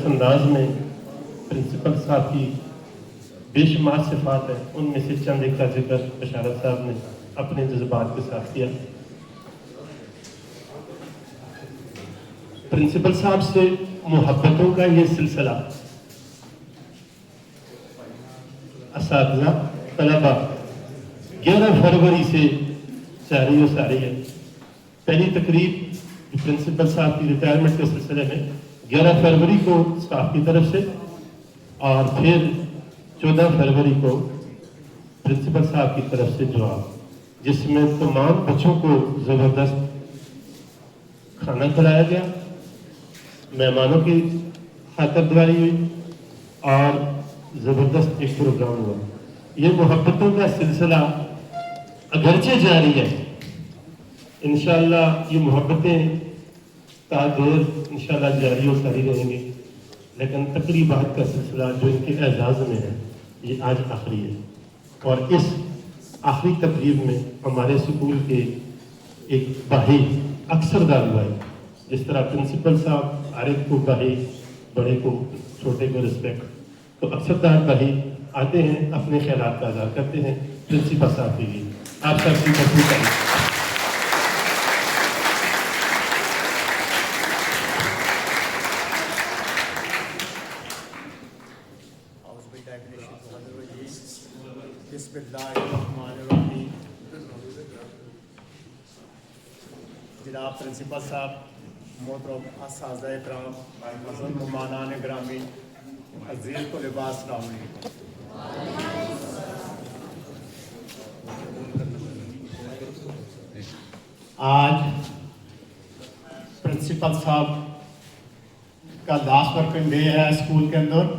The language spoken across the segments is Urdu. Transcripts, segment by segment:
انداز میں پرنسپل صاحب کی بے شمار صفات ہیں، ان میں سے چند ایک کا ذکر بشارت صاحب نے اپنے جذبات کے ساتھ کیا۔ پرنسپل صاحب سے محبتوں کا یہ سلسلہ اساتذہ طلبہ 11 فروری سے جاری و ساری ہے۔ پہلی تقریب جو پرنسپل صاحب کی ریٹائرمنٹ کے سلسلے میں 11 فروری کو اسٹاف کی طرف سے، اور پھر 14 فروری کو پرنسپل صاحب کی طرف سے جواب، جس میں تمام بچوں کو زبردست کھانا کھلایا گیا، مہمانوں کی خاطرداری ہوئی اور زبردست ایک پروگرام ہوا۔ یہ محبتوں کا سلسلہ اگرچہ جاری ہے، انشاءاللہ یہ محبتیں تا دیر انشاءاللہ جاری و ساری رہیں گی، لیکن تقریبات کا سلسلہ جو ان کے اعزاز میں ہے یہ آج آخری ہے۔ اور اس آخری تقریب میں ہمارے سکول کے ایک بھائی اکثر دار بھائی، جس طرح پرنسپل صاحب عارف کو بھائی، بڑے کو چھوٹے کو رسپیکٹ، تو اکثر دار بھائی آتے ہیں، اپنے خیالات کا اظہار کرتے ہیں پرنسپل صاحب کے لیے۔ آپ سب کی تصویر کریں۔ بسم اللہ الرحمن الرحیم۔ جناب پرنسپل صاحب، محترم اساتذہ اکرام، عزیز مہمانان گرامی، عزیز طلباء، السلام علیکم۔ آج پرنسپل صاحب کا لاسٹ ورکنگ ڈے ہے اسکول کے اندر۔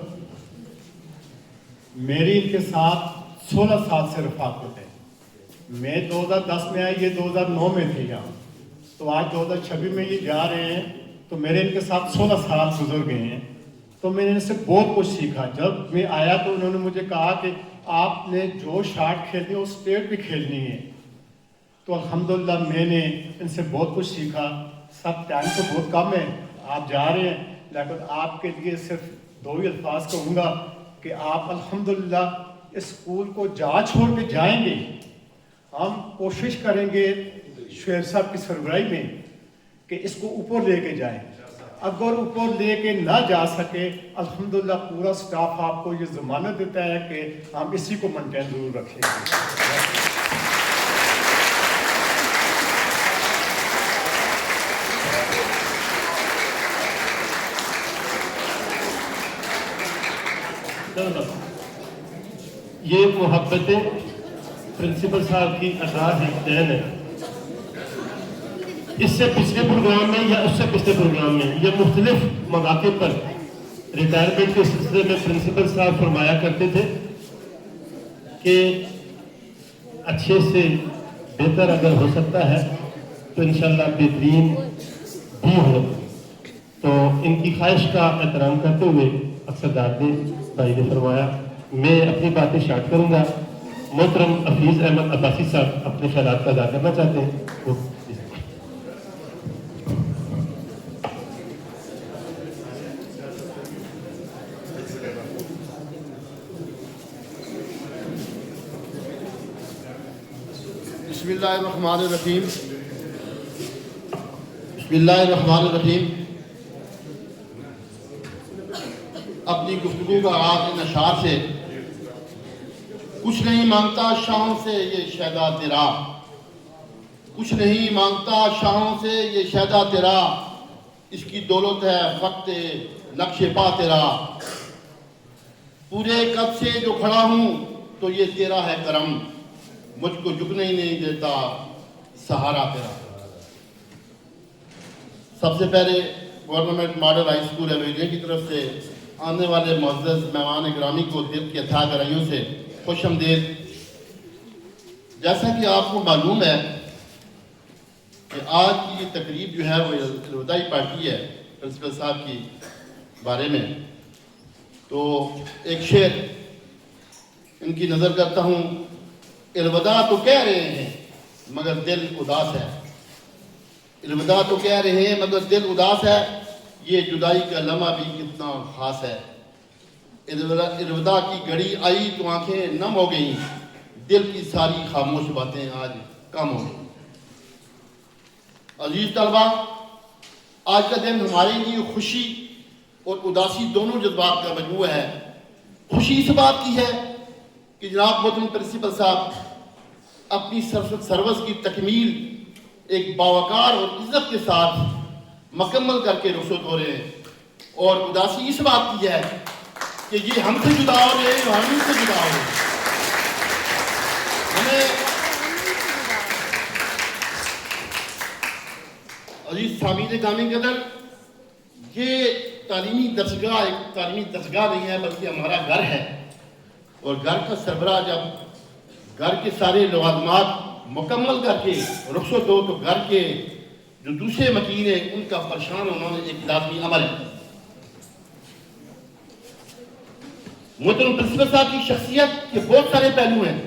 میری ان کے ساتھ 16 سال سے رفاقت ہے۔ میں 2010 میں آئی، یہ 2009 میں تھے یہاں، تو آج 2026 میں یہ جا رہے ہیں، تو میرے ان کے ساتھ 16 سال گزر گئے ہیں۔ تو میں نے ان سے بہت کچھ سیکھا۔ جب میں آیا تو انہوں نے مجھے کہا کہ آپ نے جو شاٹ کھیلنی ہے وہ اسٹیٹ بھی کھیلنی ہے۔ تو الحمدللہ میں نے ان سے بہت کچھ سیکھا۔ سب ٹائم تو بہت کم ہے، آپ جا رہے ہیں، لیکن آپ کے لیے صرف 2 ہی الفاظ کہوں گا کہ آپ الحمدللہ اس اسکول کو جا چھوڑ کے جائیں گے۔ ہم کوشش کریں گے شعیب صاحب کی سربراہی میں کہ اس کو اوپر لے کے جائیں۔ اگر اوپر لے کے نہ جا سکے، الحمدللہ پورا سٹاف آپ کو یہ ضمانت دیتا ہے کہ ہم اسی کو مینٹین ضرور رکھیں گے۔ یہ محبتیں پرنسپل صاحب کی اثرات دین ہے۔ اس سے پچھلے پروگرام میں یا اس سے پچھلے پروگرام میں یا مختلف مواقع پر ریٹائرمنٹ کے سلسلے میں پرنسپل صاحب فرمایا کرتے تھے کہ اچھے سے بہتر اگر ہو سکتا ہے تو انشاءاللہ بہترین بھی ہو۔ تو ان کی خواہش کا احترام کرتے ہوئے اکثر دادی بھائی نے فرمایا، میں اپنی باتیں شارٹ کروں گا۔ محترم حفیظ احمد عباسی صاحب اپنے خیالات کا اظہار کرنا چاہتے ہیں۔ بسم اللہ الرحمن الرحیم۔ بسم اللہ الرحمن الرحیم۔ اپنی گفتگو کا آغاز ان اشعار سے، کچھ نہیں مانگتا شاہوں سے یہ شہدا تیرا، کچھ نہیں مانگتا شاہوں سے یہ شہدا تیرا، اس کی دولت ہے فقط نقش پا تیرا، پورے قد سے جو کھڑا ہوں تو یہ تیرا ہے کرم، مجھ کو جھکنے ہی نہیں دیتا سہارا تیرا۔ سب سے پہلے گورنمنٹ ماڈل ہائی اسکول ایویجن کی طرف سے آنے والے معزز مہمان گرامی کو دل کی اتھا گہرائیوں سے خوش آمدید۔ جیسا کہ آپ کو معلوم ہے کہ آج کی یہ تقریب جو ہے وہ الوداعی پارٹی ہے پرنسپل صاحب کی بارے میں، تو ایک شعر ان کی نظر کرتا ہوں۔ الوداع تو کہہ رہے ہیں مگر دل اداس ہے، الوداع تو کہہ رہے ہیں مگر دل اداس ہے، یہ جدائی کا لمحہ بھی کتنا خاص ہے. الوداع کی گھڑی آئی تو آنکھیں نم ہو گئیں, دل کی ساری خاموش باتیں آج کم ہو گئیں. عزیز طلبہ, آج کا دن ہمارے لیے خوشی اور اداسی دونوں جذبات کا مجموعہ ہے. خوشی اس بات کی ہے کہ جناب محترم پرنسپل صاحب اپنی سروس کی تکمیل ایک باوقار اور عزت کے ساتھ مکمل کر کے رخصت ہو رہے ہیں, اور اداسی اس بات کی ہے کہ یہ ہم سے جدا ہو رہے ہیں, ہم ان سے جدا ہو رہے ہیں. ہمیں عزیز سامعین گرامی قدر, یہ تعلیمی درسگاہ ایک تعلیمی درسگاہ نہیں ہے بلکہ ہمارا گھر ہے, اور گھر کا سربراہ جب گھر کے سارے لوازمات مکمل کر کے رخصت ہو تو گھر کے جو دوسرے مکین ہیں ان کا پریشان ہونا ایک لازمی عمل ہے. محترم پرنسپل صاحب کی شخصیت کے بہت سارے پہلو ہیں,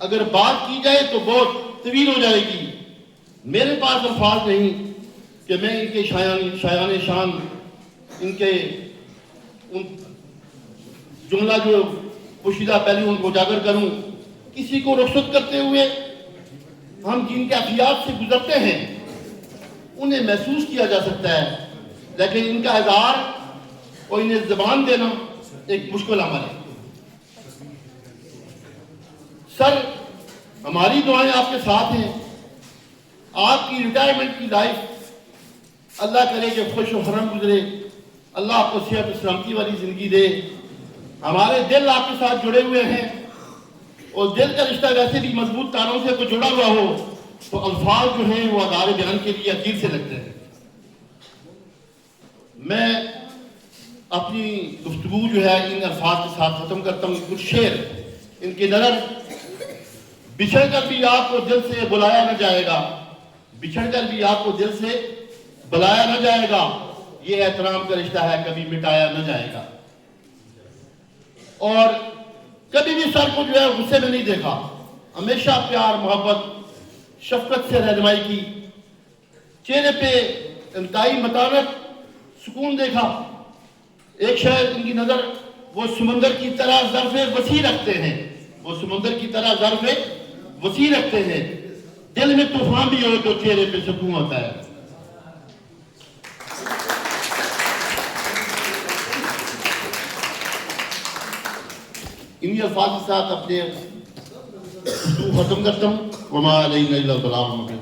اگر بات کی جائے تو بہت طویل ہو جائے گی. میرے پاس الفاظ نہیں کہ میں ان کے شایان شان, ان کے ان جملہ جو پوشیدہ پہلو ان کو اجاگر کروں. کسی کو رخصت کرتے ہوئے ہم جن کے اخلاق سے گزرتے ہیں انہیں محسوس کیا جا سکتا ہے, لیکن ان کا اظہار اور انہیں زبان دینا ایک مشکل عمل ہے. سر, ہماری دعائیں آپ کے ساتھ ہیں. آپ کی ریٹائرمنٹ کی لائف اللہ کرے کہ خوش و خرم گزرے, اللہ آپ کو صحت و سلامتی والی زندگی دے. ہمارے دل آپ کے ساتھ جڑے ہوئے ہیں, اور دل کا رشتہ ویسے بھی مضبوط تاروں سے کوئی جڑا ہوا ہو تو الفاظ جو ہیں وہ ادارے بیان کے لیے عجیب سے لگتے ہیں. میں اپنی گفتگو جو ہے ان الفاظ کے ساتھ ختم کرتا ہوں. کچھ شعر ان کی نظر بچھڑ کر بھی آپ کو دل سے بلایا نہ جائے گا, بچھڑ کر بھی آپ کو دل سے بلایا نہ جائے گا, یہ احترام کا رشتہ ہے کبھی مٹایا نہ جائے گا. اور کبھی بھی سر کو جو ہے غصے میں نہیں دیکھا, ہمیشہ پیار محبت شفقت سے رہنمائی کی, چہرے پہ انتہائی متانت سکون دیکھا. ایک شاید ان کی نظر وہ سمندر کی طرح ظرف وسیع رکھتے ہیں, وہ سمندر کی طرح ظرف وسیع رکھتے ہیں. دل میں طوفان بھی ہو تو چہرے پہ سکون ہوتا ہے. انہی الفاظ کے ساتھ اپنے ختم کرتا ہوں. وما علینا الا البلاغ المبین.